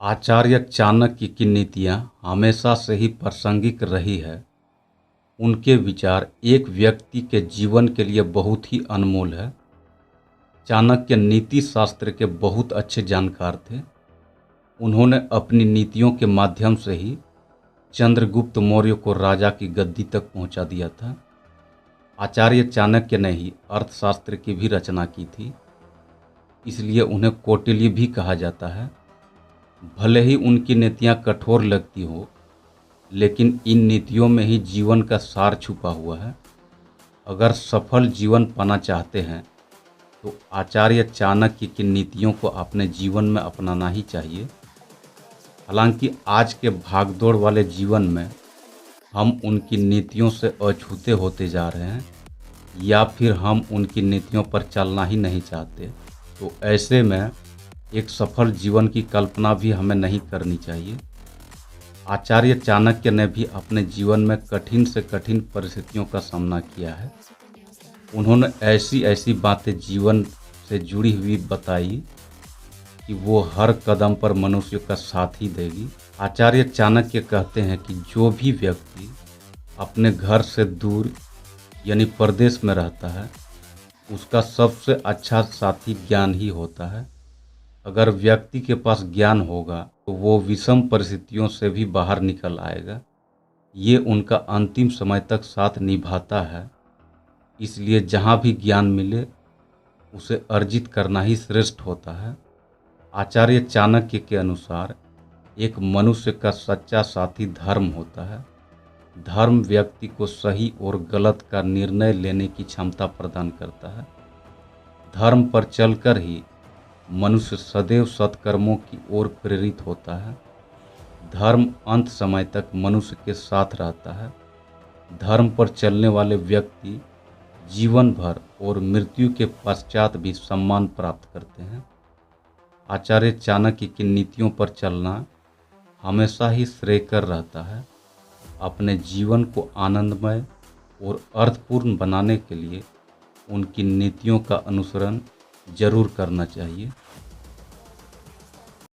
आचार्य चाणक्य की नीतियाँ हमेशा से ही प्रासंगिक रही है। उनके विचार एक व्यक्ति के जीवन के लिए बहुत ही अनमोल है। चाणक्य नीति शास्त्र के बहुत अच्छे जानकार थे। उन्होंने अपनी नीतियों के माध्यम से ही चंद्रगुप्त मौर्य को राजा की गद्दी तक पहुंचा दिया था। आचार्य चाणक्य ने ही अर्थशास्त्र की भी रचना की थी, इसलिए उन्हें कौटिल्य भी कहा जाता है। भले ही उनकी नीतियाँ कठोर लगती हो, लेकिन इन नीतियों में ही जीवन का सार छुपा हुआ है। अगर सफल जीवन पाना चाहते हैं तो आचार्य चाणक्य की नीतियों को अपने जीवन में अपनाना ही चाहिए। हालांकि आज के भागदौड़ वाले जीवन में हम उनकी नीतियों से अछूते होते जा रहे हैं, या फिर हम उनकी नीतियों पर चलना ही नहीं चाहते। तो ऐसे में एक सफल जीवन की कल्पना भी हमें नहीं करनी चाहिए। आचार्य चाणक्य ने भी अपने जीवन में कठिन से कठिन परिस्थितियों का सामना किया है। उन्होंने ऐसी ऐसी बातें जीवन से जुड़ी हुई बताई कि वो हर कदम पर मनुष्य का साथ ही देगी। आचार्य चाणक्य कहते हैं कि जो भी व्यक्ति अपने घर से दूर यानी परदेश में रहता है, उसका सबसे अच्छा साथी ज्ञान ही होता है। अगर व्यक्ति के पास ज्ञान होगा तो वो विषम परिस्थितियों से भी बाहर निकल आएगा। ये उनका अंतिम समय तक साथ निभाता है। इसलिए जहाँ भी ज्ञान मिले उसे अर्जित करना ही श्रेष्ठ होता है। आचार्य चाणक्य के अनुसार एक मनुष्य का सच्चा साथी धर्म होता है। धर्म व्यक्ति को सही और गलत का निर्णय लेने की क्षमता प्रदान करता है। धर्म पर चलकर ही मनुष्य सदैव सत्कर्मों की ओर प्रेरित होता है। धर्म अंत समय तक मनुष्य के साथ रहता है। धर्म पर चलने वाले व्यक्ति जीवन भर और मृत्यु के पश्चात भी सम्मान प्राप्त करते हैं। आचार्य चाणक्य की नीतियों पर चलना हमेशा ही श्रेयकर रहता है। अपने जीवन को आनंदमय और अर्थपूर्ण बनाने के लिए उनकी नीतियों का अनुसरण जरूर करना चाहिए।